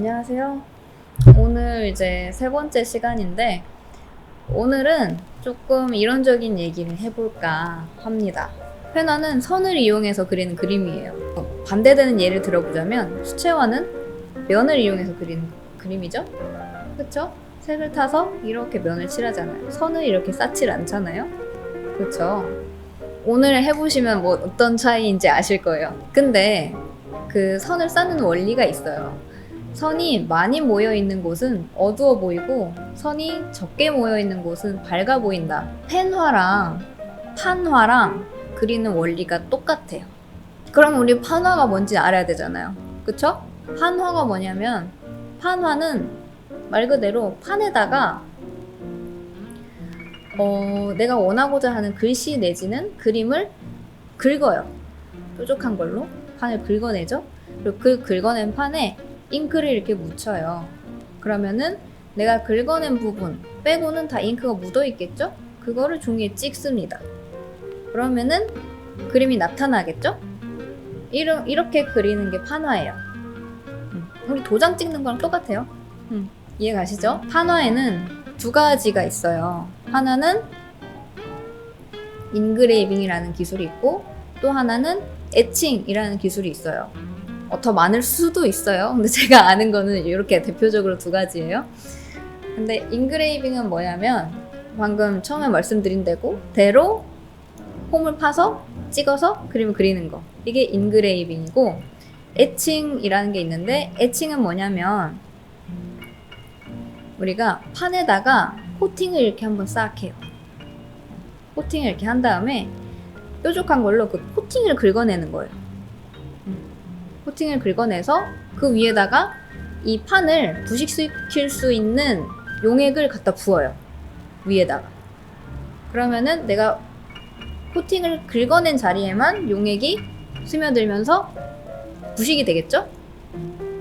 안녕하세요. 오늘 이제 세 번째 시간인데, 오늘은 조금 이론적인 얘기를 해볼까 합니다. 페너는 선을 이용해서 그리는 그림이에요. 반대되는 예를 들어보자면, 수채화는 면을 이용해서 그리는 그림이죠? 그쵸? 색을 타서 이렇게 면을 칠하잖아요. 선을 이렇게 쌓질 않잖아요? 그쵸? 오늘 해보시면 뭐 어떤 차이인지 아실 거예요. 근데 그 선을 쌓는 원리가 있어요. 선이 많이 모여 있는 곳은 어두워 보이고 선이 적게 모여 있는 곳은 밝아 보인다. 펜화랑 판화랑 그리는 원리가 똑같아요. 그럼 우리 판화가 뭔지 알아야 되잖아요. 그쵸? 판화가 뭐냐면, 판화는 말 그대로 판에다가 내가 원하고자 하는 글씨 내지는 그림을 긁어요. 뾰족한 걸로 판을 긁어내죠. 그리고 그 긁어낸 판에 잉크를 이렇게 묻혀요. 그러면은 내가 긁어낸 부분 빼고는 다 잉크가 묻어 있겠죠? 그거를 종이에 찍습니다. 그러면은 그림이 나타나겠죠? 이렇게 그리는 게 판화예요. 우리 도장 찍는 거랑 똑같아요. 이해 가시죠? 판화에는 두 가지가 있어요. 하나는 인그레이빙이라는 기술이 있고, 또 하나는 에칭이라는 기술이 있어요. 더 많을 수도 있어요. 근데 제가 아는 거는 이렇게 대표적으로 두 가지예요. 근데 인그레이빙은 뭐냐면, 방금 처음에 말씀드린 대로 홈을 파서 찍어서 그림을 그리는 거, 이게 인그레이빙이고, 에칭이라는 게 있는데, 에칭은 뭐냐면 우리가 판에다가 코팅을 이렇게 한번 싹 해요. 코팅을 이렇게 한 다음에 뾰족한 걸로 그 코팅을 긁어내는 거예요. 코팅을 긁어내서 그 위에다가 이 판을 부식시킬 수 있는 용액을 갖다 부어요. 위에다가. 그러면은 내가 코팅을 긁어낸 자리에만 용액이 스며들면서 부식이 되겠죠?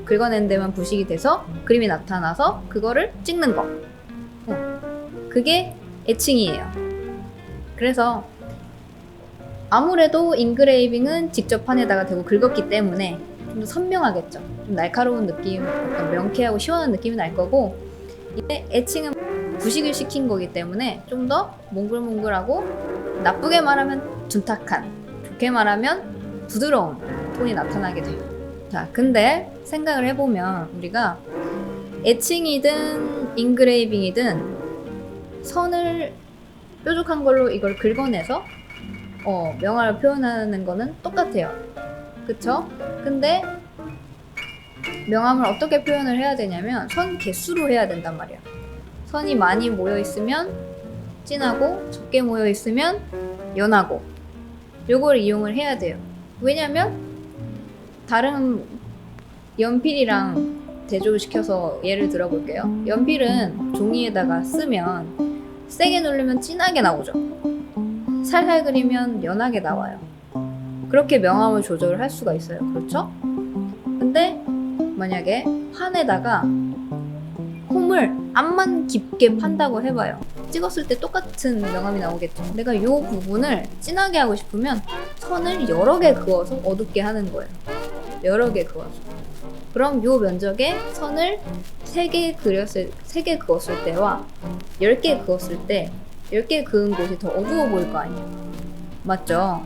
긁어낸 데만 부식이 돼서 그림이 나타나서 그거를 찍는 거. 그게 에칭이에요. 그래서 아무래도 인그레이빙은 직접 판에다가 대고 긁었기 때문에 좀 더 선명하겠죠. 좀 날카로운 느낌, 약간 명쾌하고 시원한 느낌이 날 거고, 이게 에칭은 부식을 시킨 거기 때문에 좀 더 몽글몽글하고, 나쁘게 말하면 둔탁한, 좋게 말하면 부드러운 톤이 나타나게 돼요. 자, 근데 생각을 해보면 우리가 에칭이든 인그레이빙이든 선을 뾰족한 걸로 이걸 긁어내서 명화를 표현하는 거는 똑같아요. 그쵸? 근데 명암을 어떻게 표현을 해야 되냐면 선 개수로 해야 된단 말이야. 선이 많이 모여 있으면 진하고 적게 모여 있으면 연하고, 요걸 이용을 해야 돼요. 왜냐면 다른 연필이랑 대조를 시켜서 예를 들어볼게요. 연필은 종이에다가 쓰면 세게 누르면 진하게 나오죠. 살살 그리면 연하게 나와요. 그렇게 명암을 조절을 할 수가 있어요. 그렇죠? 근데 만약에 판에다가 홈을 암만 깊게 판다고 해봐요. 찍었을 때 똑같은 명암이 나오겠죠. 내가 이 부분을 진하게 하고 싶으면 선을 여러 개 그어서 어둡게 하는 거예요. 여러 개 그어서. 그럼 이 면적에 선을 3개 그었을 때와 10개 그었을 때 10개 그은 곳이 더 어두워 보일 거 아니에요. 맞죠?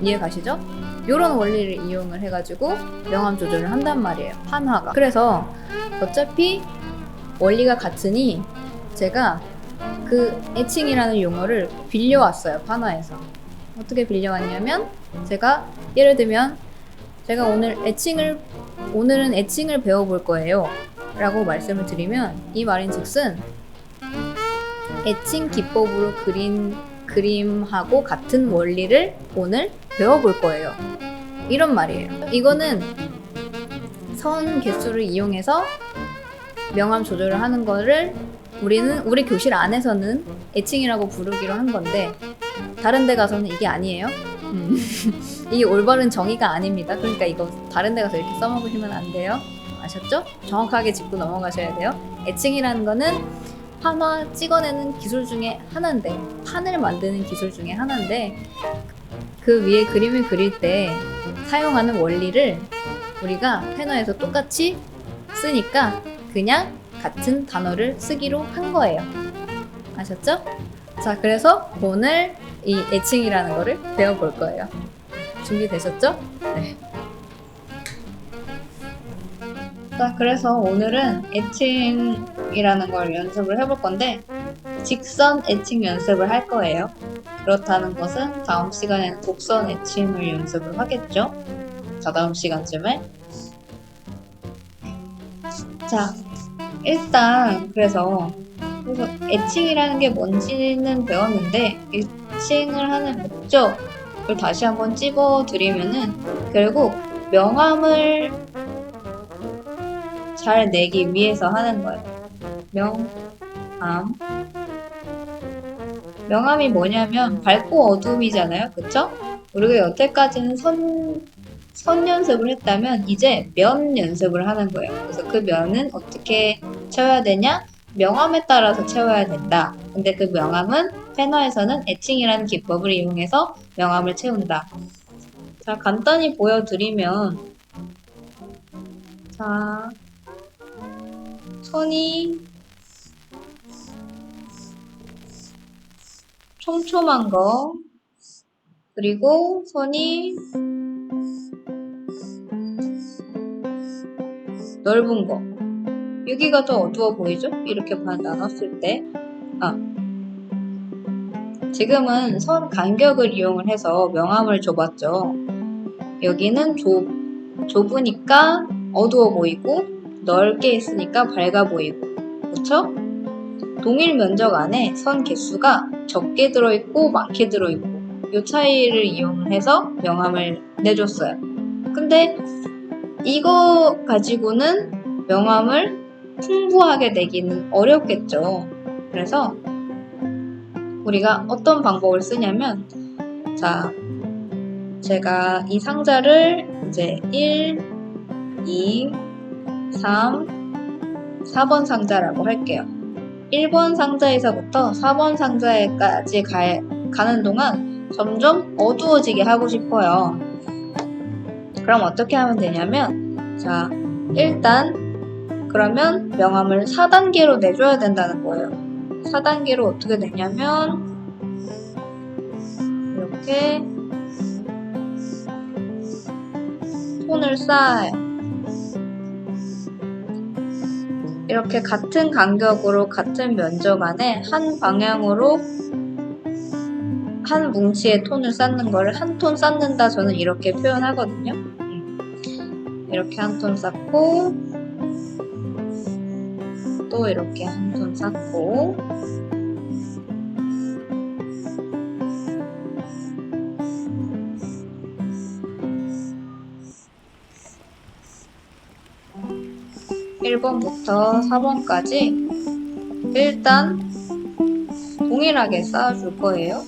이해 가시죠? 요런 원리를 이용을 해가지고 명암 조절을 한단 말이에요. 판화가. 그래서 어차피 원리가 같으니 제가 그 에칭이라는 용어를 빌려왔어요. 판화에서. 어떻게 빌려왔냐면, 제가 예를 들면 제가 오늘은 에칭을 배워볼 거예요 라고 말씀을 드리면, 이 말인즉슨 에칭 기법으로 그린 그림하고 같은 원리를 오늘 배워볼 거예요, 이런 말이에요. 이거는 선 개수를 이용해서 명암 조절을 하는 거를 우리 교실 안에서는 에칭이라고 부르기로 한 건데, 다른 데 가서는 이게 아니에요. 이게 올바른 정의가 아닙니다. 그러니까 이거 다른 데 가서 이렇게 써먹으시면 안 돼요. 아셨죠? 정확하게 짚고 넘어가셔야 돼요. 에칭이라는 거는 판화 찍어내는 기술 중에 하나인데, 판을 만드는 기술 중에 하나인데, 그 위에 그림을 그릴 때 사용하는 원리를 우리가 패너에서 똑같이 쓰니까 그냥 같은 단어를 쓰기로 한 거예요. 아셨죠? 자, 그래서 오늘 이 애칭이라는 거를 배워볼 거예요. 준비되셨죠? 네. 자, 그래서 오늘은 애칭이라는 걸 연습을 해볼 건데 직선 애칭 연습을 할 거예요. 그렇다는 것은 다음 시간에는 곡선 애칭을 연습을 하겠죠? 자, 다음 시간쯤에. 자, 일단 그래서 애칭이라는 게 뭔지는 배웠는데 애칭을 하는 목적을 다시 한번 찝어드리면은 결국 명암을 잘 내기 위해서 하는 거예요. 명암. 명암이 뭐냐면 밝고 어둠이잖아요. 그쵸? 우리가 여태까지는 선 연습을 했다면 이제 면 연습을 하는 거예요. 그래서 그 면은 어떻게 채워야 되냐? 명암에 따라서 채워야 된다. 근데 그 명암은 패너에서는 애칭이라는 기법을 이용해서 명암을 채운다. 자, 간단히 보여드리면 자, 선이 촘촘한 거 그리고 선이 넓은 거 여기가 더 어두워 보이죠? 이렇게 나눴을 때 지금은 선 간격을 이용을 해서 명암을 줘봤죠. 여기는 좁으니까 어두워 보이고 넓게 했으니까 밝아 보이고 그쵸? 동일 면적 안에 선 개수가 적게 들어있고 많게 들어있고 이 차이를 이용해서 명암을 내줬어요. 근데 이거 가지고는 명암을 풍부하게 내기는 어렵겠죠. 그래서 우리가 어떤 방법을 쓰냐면 자, 제가 이 상자를 이제 1, 2, 3, 4번 상자라고 할게요. 1번 상자에서부터 4번 상자에까지 가는 동안 점점 어두워지게 하고 싶어요. 그럼 어떻게 하면 되냐면 자, 일단 그러면 명암을 4단계로 내줘야 된다는 거예요. 4단계로 어떻게 되냐면 이렇게 톤을 쌓아요. 이렇게 같은 간격으로 같은 면적 안에 한 방향으로 한 뭉치의 톤을 쌓는 거를 한 톤 쌓는다 저는 이렇게 표현하거든요. 이렇게 한 톤 쌓고 또 이렇게 한 톤 쌓고 (1번부터) (4번까지) 일단 동일하게 쌓아줄 거예요.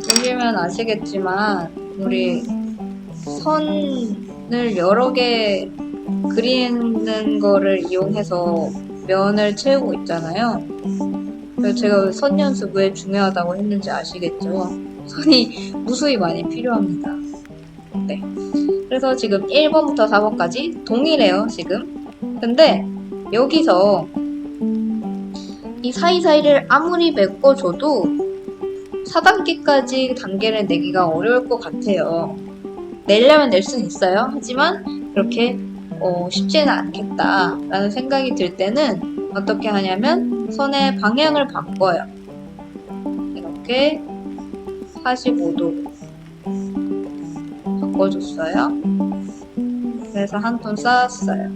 보시면 아시겠지만 우리 선을 여러 개 그리는 거를 이용해서 면을 채우고 있잖아요. 그래서 제가 선 연습 왜 중요하다고 했는지 아시겠죠? 선이 무수히 많이 필요합니다. 네. 그래서 지금 1번부터 4번까지 동일해요, 지금. 근데 여기서 이 사이사이를 아무리 메꿔줘도 4단계까지 단계를 내기가 어려울 것 같아요. 내려면 낼 수는 있어요. 하지만 그렇게 쉽지는 않겠다라는 생각이 들 때는 어떻게 하냐면 선의 방향을 바꿔요. 이렇게 45도 바꿔줬어요. 그래서 한 톤 쌓았어요.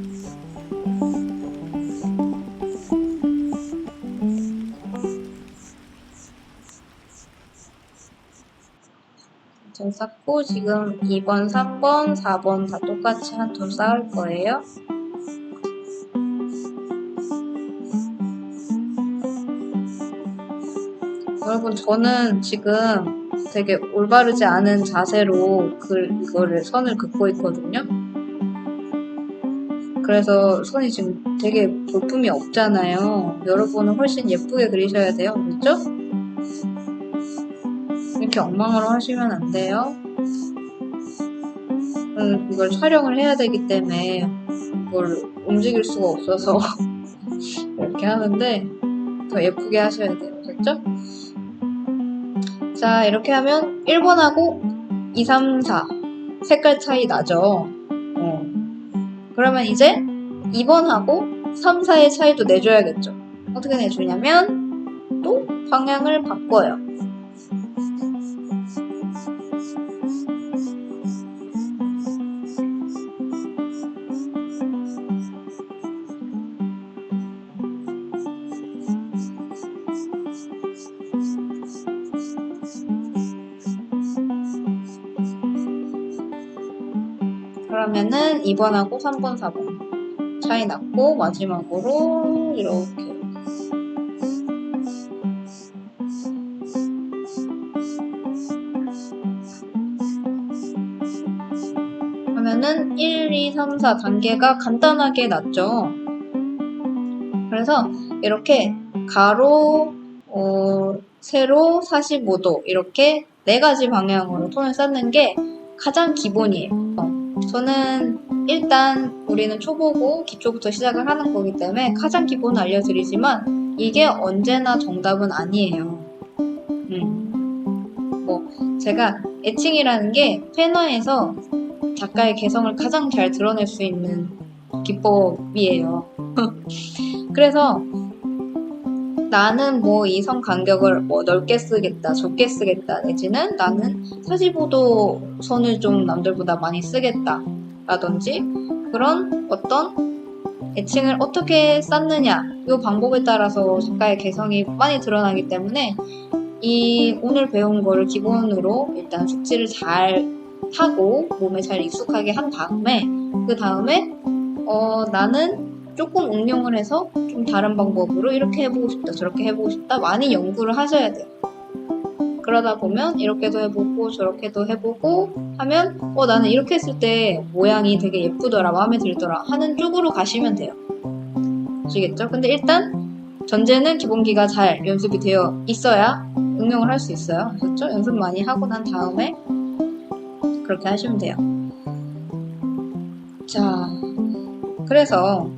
좀 쌓고 지금 2번, 3번, 4번 다 똑같이 한 톤 쌓을 거예요. 여러분 저는 지금 되게 올바르지 않은 자세로 그거를 선을 긋고 있거든요. 그래서 손이 지금 되게 볼품이 없잖아요. 여러분은 훨씬 예쁘게 그리셔야 돼요. 그렇죠? 이렇게 엉망으로 하시면 안 돼요. 이걸 촬영을 해야 되기 때문에 이걸 움직일 수가 없어서 이렇게 하는데 더 예쁘게 하셔야 돼요. 그렇죠? 자, 이렇게 하면 1번하고 2, 3, 4 색깔 차이 나죠? 그러면 이제 2번하고 3, 4의 차이도 내줘야겠죠? 어떻게 내주냐면 또 방향을 바꿔요. 그러면은 2번하고 3번, 4번 차이 났고 마지막으로 이렇게 하면은 1, 2, 3, 4 단계가 간단하게 났죠. 그래서 이렇게 가로, 세로 45도 이렇게 4가지 방향으로 톤을 쌓는 게 가장 기본이에요. 저는 일단 우리는 초보고 기초부터 시작을 하는 거기 때문에 가장 기본을 알려드리지만 이게 언제나 정답은 아니에요. 뭐 제가 애칭이라는 게 펜화에서 작가의 개성을 가장 잘 드러낼 수 있는 기법이에요. 그래서 나는 뭐 이 선 간격을 뭐 넓게 쓰겠다, 좁게 쓰겠다, 내지는 나는 45도 선을 좀 남들보다 많이 쓰겠다 라든지 그런 어떤 애칭을 어떻게 쌓느냐 이 방법에 따라서 작가의 개성이 많이 드러나기 때문에 이 오늘 배운 거를 기본으로 일단 숙지를 잘 하고 몸에 잘 익숙하게 한 다음에 그 다음에 나는 조금 응용을 해서 좀 다른 방법으로 이렇게 해보고 싶다 저렇게 해보고 싶다 많이 연구를 하셔야 돼요. 그러다 보면 이렇게도 해보고 저렇게도 해보고 하면 나는 이렇게 했을 때 모양이 되게 예쁘더라 마음에 들더라 하는 쪽으로 가시면 돼요. 아시겠죠? 근데 일단 전제는 기본기가 잘 연습이 되어 있어야 응용을 할 수 있어요. 그렇죠? 연습 많이 하고 난 다음에 그렇게 하시면 돼요. 자, 그래서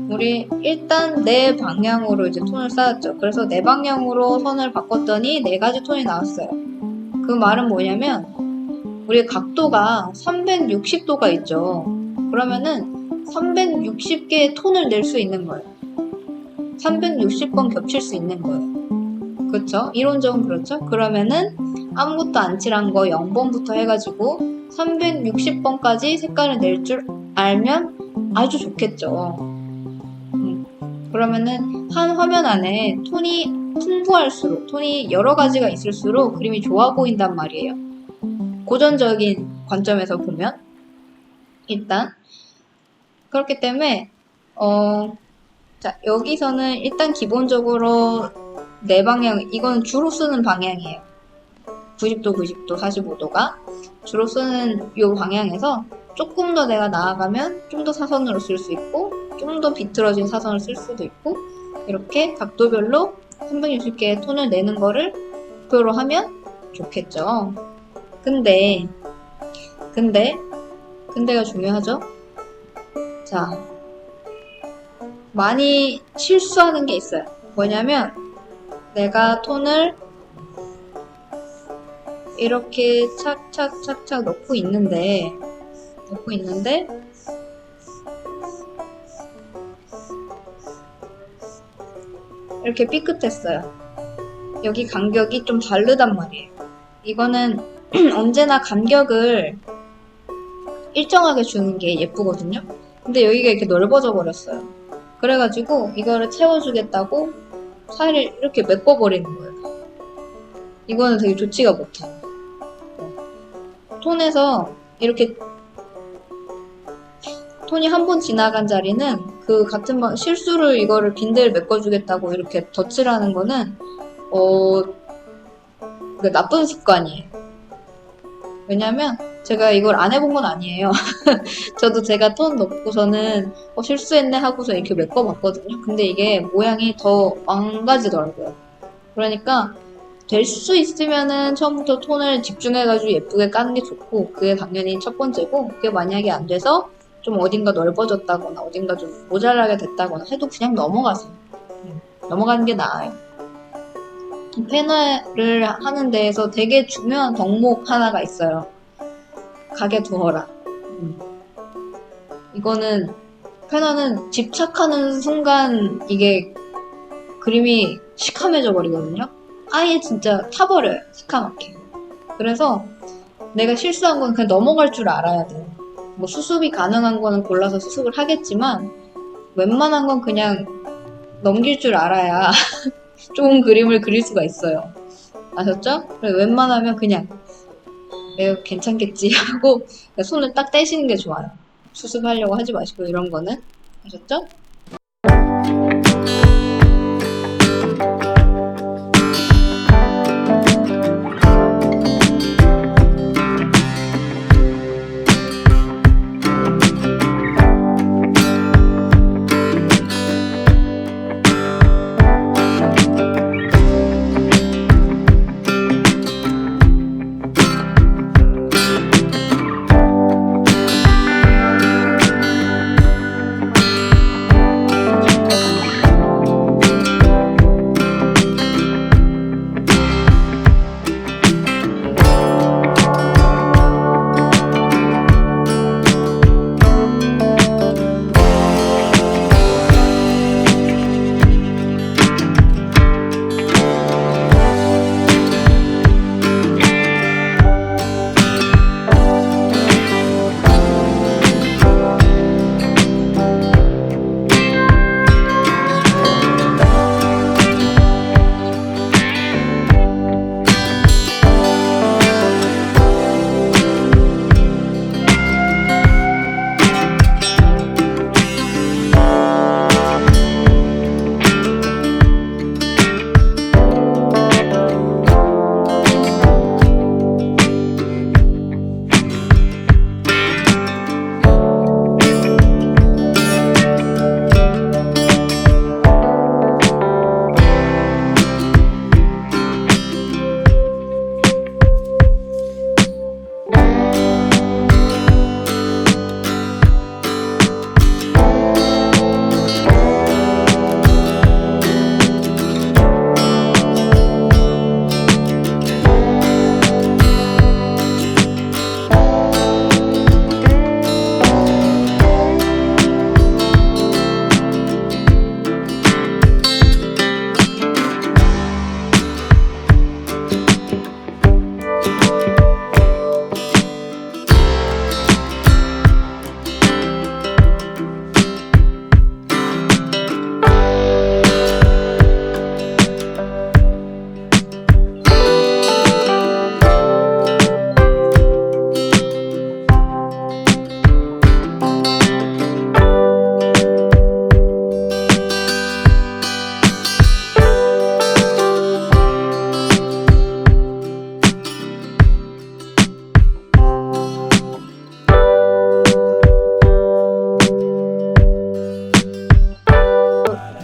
우리 일단 네 방향으로 이제 톤을 쌓았죠. 그래서 네 방향으로 선을 바꿨더니 4가지 톤이 나왔어요. 그 말은 뭐냐면 우리 각도가 360도가 있죠. 그러면은 360개의 톤을 낼 수 있는 거예요. 360번 겹칠 수 있는 거예요. 그렇죠? 이론적으로 그렇죠? 그러면은 아무것도 안 칠한 거 0번부터 해가지고 360번까지 색깔을 낼 줄 알면 아주 좋겠죠. 그러면은 한 화면 안에 톤이 풍부할수록 톤이 여러 가지가 있을수록 그림이 좋아 보인단 말이에요. 고전적인 관점에서 보면 일단 그렇기 때문에 자 여기서는 일단 기본적으로 네 방향 이건 주로 쓰는 방향이에요. 90도, 90도, 45도가 주로 쓰는 이 방향에서 조금 더 내가 나아가면 좀 더 사선으로 쓸 수 있고 좀 더 비틀어진 사선을 쓸 수도 있고 이렇게 각도별로 360개의 톤을 내는 거를 목표로 하면 좋겠죠. 근데가 중요하죠. 자, 많이 실수하는 게 있어요. 뭐냐면 내가 톤을 이렇게 착착착착 넣고 있는데 이렇게 삐끗했어요. 여기 간격이 좀 다르단 말이에요. 이거는 언제나 간격을 일정하게 주는 게 예쁘거든요. 근데 여기가 이렇게 넓어져 버렸어요. 그래가지고 이거를 채워주겠다고 살을 이렇게 메꿔버리는 거예요. 이거는 되게 좋지가 못해요. 톤에서 이렇게 톤이 한 번 지나간 자리는 그 같은 실수를 이거를 빈대를 메꿔주겠다고 이렇게 덧칠하는 거는 나쁜 습관이에요. 왜냐면 제가 이걸 안 해본 건 아니에요. 저도 제가 톤 넣고서는 실수했네 하고서 이렇게 메꿔봤거든요. 근데 이게 모양이 더 망가지더라고요. 그러니까 될 수 있으면은 처음부터 톤을 집중해가지고 예쁘게 까는 게 좋고, 그게 당연히 첫 번째고, 그게 만약에 안 돼서 좀 어딘가 넓어졌다거나 어딘가 좀 모자라게 됐다거나 해도 그냥 넘어가세요. 넘어가는 게 나아요. 패널을 하는 데에서 되게 중요한 덕목 하나가 있어요. 가게 두어라. 이거는 패널은 집착하는 순간 이게 그림이 시커매져 버리거든요. 아예 진짜 타버려요. 시커멓게. 그래서 내가 실수한 건 그냥 넘어갈 줄 알아야 돼요. 뭐 수습이 가능한 거는 골라서 수습을 하겠지만 웬만한 건 그냥 넘길 줄 알아야 좋은 그림을 그릴 수가 있어요. 아셨죠? 웬만하면 그냥 괜찮겠지 하고 손을 딱 떼시는 게 좋아요. 수습하려고 하지 마시고 이런 거는. 아셨죠?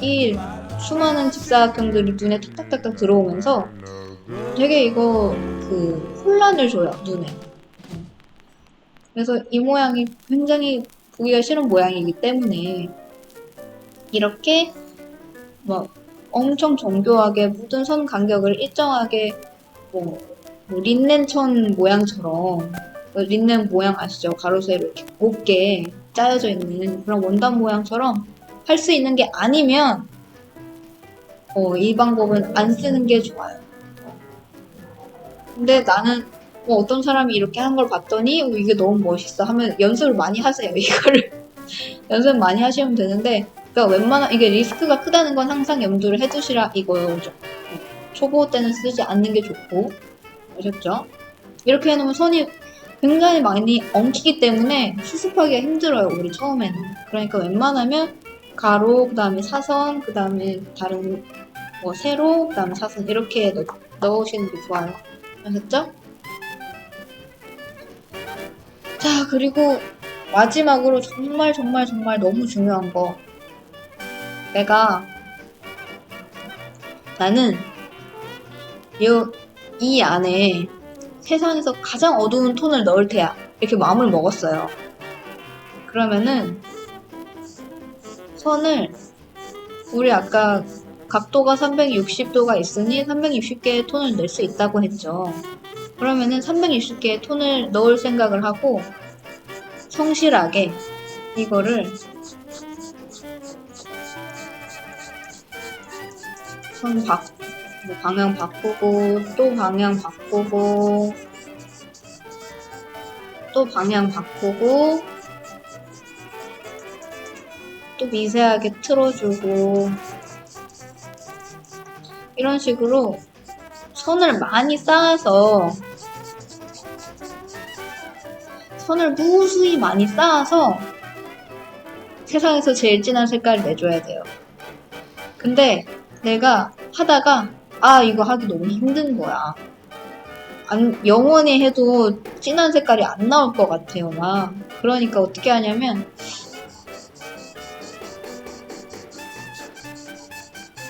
이 수많은 직사각형들이 눈에 탁탁탁탁 들어오면서 되게 이거 혼란을 줘요, 눈에. 그래서 이 모양이 굉장히 보기가 싫은 모양이기 때문에 이렇게 뭐 엄청 정교하게 모든 선 간격을 일정하게 뭐 린넨천 모양처럼, 린넨 모양 아시죠? 가로 세로 이렇게 곱게 짜여져 있는 그런 원단 모양처럼 할 수 있는 게 아니면 이 방법은 안 쓰는 게 좋아요. 근데 나는 어떤 사람이 이렇게 하는 걸 봤더니 이게 너무 멋있어 하면 연습을 많이 하세요. 이거를 연습 많이 하시면 되는데, 그러니까 웬만한 이게 리스크가 크다는 건 항상 염두를 해두시라 이거죠. 초보 때는 쓰지 않는 게 좋고. 아셨죠? 이렇게 해놓으면 손이 굉장히 많이 엉키기 때문에 수습하기가 힘들어요, 우리 처음에는. 그러니까 웬만하면 가로, 그 다음에 사선, 그 다음에 다른 세로, 그 다음에 사선 이렇게 넣으시는 게 좋아요. 아셨죠? 자, 그리고 마지막으로 정말 정말 정말 너무 중요한 거. 나는 이 안에 세상에서 가장 어두운 톤을 넣을 테야. 이렇게 마음을 먹었어요. 그러면은 선을 우리 아까 각도가 360도가 있으니 360개의 톤을 낼 수 있다고 했죠. 그러면은 360개의 톤을 넣을 생각을 하고 성실하게 이거를 방향 바꾸고 또 방향 바꾸고 또 방향 바꾸고 또 미세하게 틀어주고 이런 식으로 선을 많이 쌓아서 선을 무수히 많이 쌓아서 세상에서 제일 진한 색깔을 내줘야 돼요. 근데 내가 하다가 이거 하기 너무 힘든 거야. 영원히 해도 진한 색깔이 안 나올 것 같아요. 막. 그러니까 어떻게 하냐면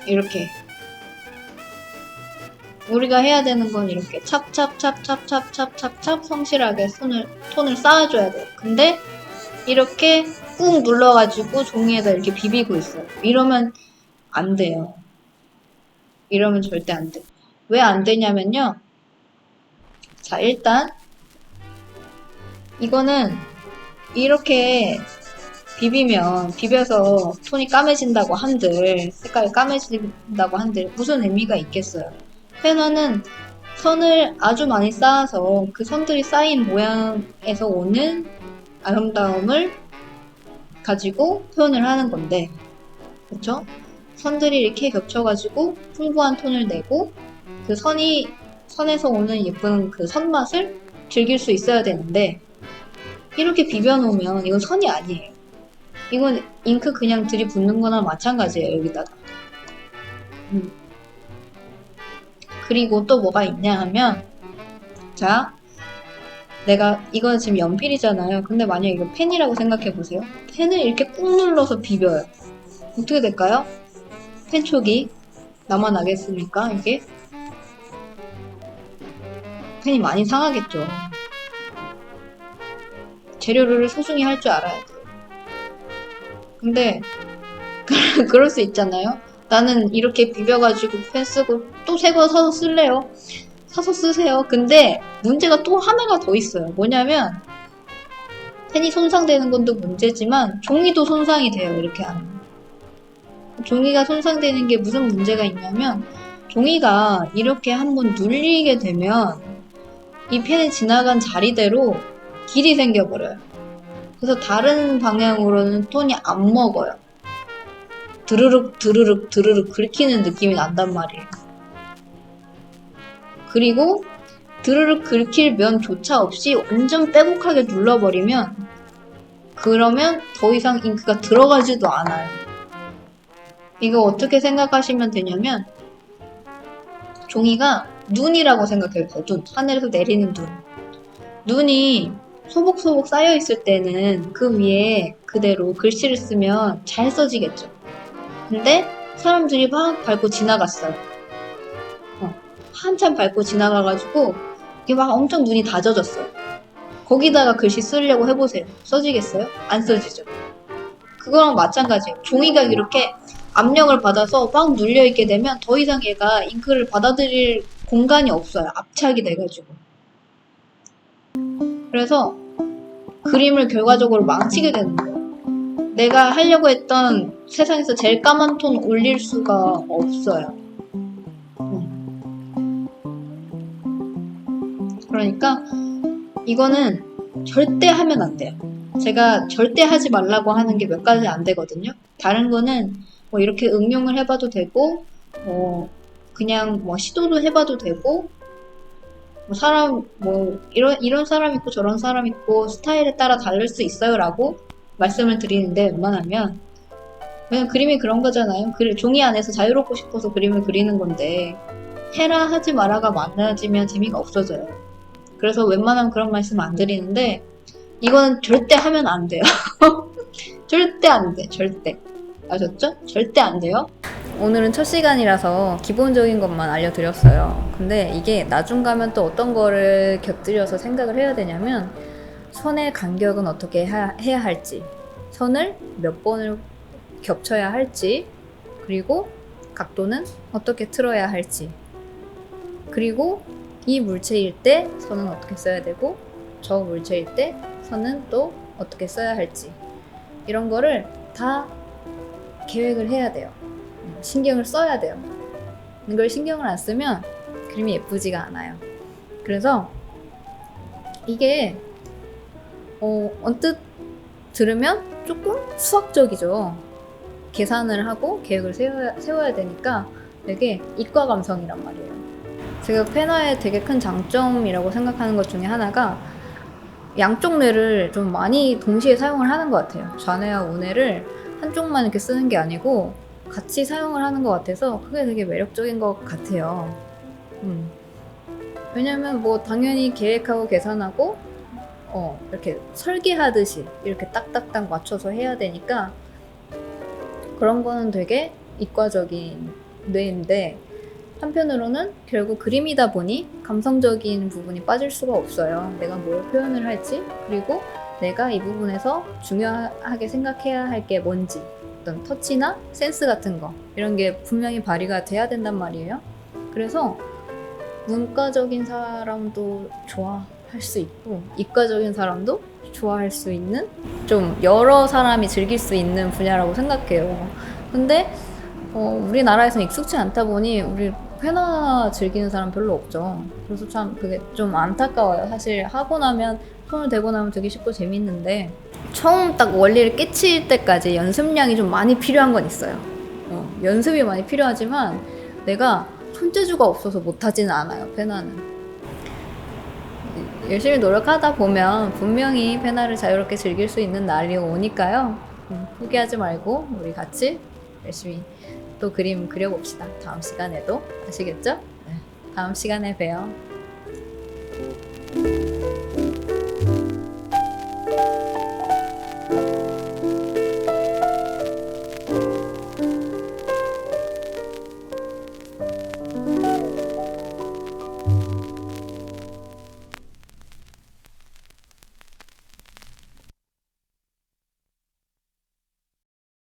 이렇게 우리가 해야 되는 건 이렇게 찹찹찹찹찹찹찹찹 성실하게 톤을 쌓아줘야 돼요. 근데 이렇게 꾹 눌러가지고 종이에다 이렇게 비비고 있어요. 이러면 안 돼요. 이러면 절대 안 돼. 왜 안 되냐면요. 자, 일단 이거는 이렇게 비벼서 톤이 까매진다고 한들, 색깔이 까매진다고 한들 무슨 의미가 있겠어요. 페너는 선을 아주 많이 쌓아서 그 선들이 쌓인 모양에서 오는 아름다움을 가지고 표현을 하는 건데, 그쵸? 선들이 이렇게 겹쳐가지고 풍부한 톤을 내고 그 선에서 오는 예쁜 그 선맛을 즐길 수 있어야 되는데 이렇게 비벼놓으면 이건 선이 아니에요. 이건 잉크 그냥 들이붓는 거나 마찬가지예요, 여기다가. 그리고 또 뭐가 있냐 하면, 자, 이건 지금 연필이잖아요. 근데 만약에 이거 펜이라고 생각해보세요. 펜을 이렇게 꾹 눌러서 비벼요. 어떻게 될까요? 펜촉이 남아나겠습니까, 이게? 펜이 많이 상하겠죠. 재료를 소중히 할 줄 알아야 돼요. 근데 그럴 수 있잖아요. 나는 이렇게 비벼가지고 펜 쓰고 또 새 거 사서 쓸래요. 사서 쓰세요. 근데 문제가 또 하나가 더 있어요. 뭐냐면 펜이 손상되는 건도 문제지만 종이도 손상이 돼요. 이렇게 하면. 종이가 손상되는 게 무슨 문제가 있냐면 종이가 이렇게 한번 눌리게 되면 이 펜이 지나간 자리대로 길이 생겨버려요. 그래서 다른 방향으로는 톤이 안 먹어요. 드르륵 드르륵 드르륵 긁히는 느낌이 난단 말이에요. 그리고 드르륵 긁힐 면조차 없이 완전 빼곡하게 눌러버리면 그러면 더 이상 잉크가 들어가지도 않아요. 이거 어떻게 생각하시면 되냐면 종이가 눈이라고 생각해요. 눈. 하늘에서 내리는 눈. 눈이 소복소복 쌓여있을 때는 그 위에 그대로 글씨를 쓰면 잘 써지겠죠. 근데 사람들이 막 밟고 지나갔어요. 한참 밟고 지나가가지고 이게 막 엄청 눈이 다 젖었어요. 거기다가 글씨 쓰려고 해보세요. 써지겠어요? 안 써지죠. 그거랑 마찬가지예요. 종이가 이렇게 압력을 받아서 막 눌려있게 되면 더 이상 얘가 잉크를 받아들일 공간이 없어요. 압착이 돼가지고. 그래서 그림을 결과적으로 망치게 되는 거예요. 내가 하려고 했던 세상에서 제일 까만 톤 올릴 수가 없어요. 그러니까 이거는 절대 하면 안 돼요. 제가 절대 하지 말라고 하는 게 몇 가지 안 되거든요. 다른 거는 뭐 이렇게 응용을 해봐도 되고 그냥 뭐 시도도 해봐도 되고 이런 사람 있고 저런 사람 있고 스타일에 따라 다를 수 있어요 라고 말씀을 드리는데 웬만하면 그냥 그림이 그런 거잖아요. 종이 안에서 자유롭고 싶어서 그림을 그리는 건데 해라 하지 마라가 많아지면 재미가 없어져요. 그래서 웬만하면 그런 말씀 안 드리는데 이거는 절대 하면 안 돼요. 절대 안 돼. 절대. 아셨죠? 절대 안 돼요. 오늘은 첫 시간이라서 기본적인 것만 알려드렸어요. 근데 이게 나중 가면 또 어떤 거를 곁들여서 생각을 해야 되냐면 선의 간격은 어떻게 해야 할지, 선을 몇 번을 겹쳐야 할지, 그리고 각도는 어떻게 틀어야 할지, 그리고 이 물체일 때 선은 어떻게 써야 되고 저 물체일 때 선은 또 어떻게 써야 할지, 이런 거를 다 계획을 해야 돼요. 신경을 써야 돼요. 이걸 신경을 안 쓰면 그림이 예쁘지가 않아요. 그래서 이게 언뜻 들으면 조금 수학적이죠. 계산을 하고 계획을 세워야 되니까 되게 이과 감성이란 말이에요. 제가 페나의 되게 큰 장점이라고 생각하는 것 중에 하나가 양쪽 뇌를 좀 많이 동시에 사용을 하는 것 같아요. 좌뇌와 우뇌를 한쪽만 이렇게 쓰는 게 아니고 같이 사용을 하는 것 같아서 그게 되게 매력적인 것 같아요. 왜냐면 뭐 당연히 계획하고 계산하고 이렇게 설계하듯이 이렇게 딱딱딱 맞춰서 해야 되니까 그런 거는 되게 이과적인 뇌인데, 한편으로는 결국 그림이다 보니 감성적인 부분이 빠질 수가 없어요. 내가 뭘 표현을 할지, 그리고 내가 이 부분에서 중요하게 생각해야 할 게 뭔지, 어떤 터치나 센스 같은 거, 이런 게 분명히 발휘가 돼야 된단 말이에요. 그래서 문과적인 사람도 좋아할 수 있고 이과적인 사람도 좋아할 수 있는, 좀 여러 사람이 즐길 수 있는 분야라고 생각해요. 근데 우리나라에서는 익숙치 않다 보니 우리 페나 즐기는 사람 별로 없죠. 그래서 참 그게 좀 안타까워요. 사실 하고 나면, 손을 대고 나면 되게 쉽고 재밌는데 처음 딱 원리를 깨칠 때까지 연습량이 좀 많이 필요한 건 있어요. 연습이 많이 필요하지만 내가 손재주가 없어서 못하지는 않아요, 페나는. 열심히 노력하다 보면 분명히 페나를 자유롭게 즐길 수 있는 날이 오니까요. 포기하지 말고 우리 같이 열심히 또 그림 그려봅시다. 다음 시간에도. 아시겠죠? 네. 다음 시간에 봬요.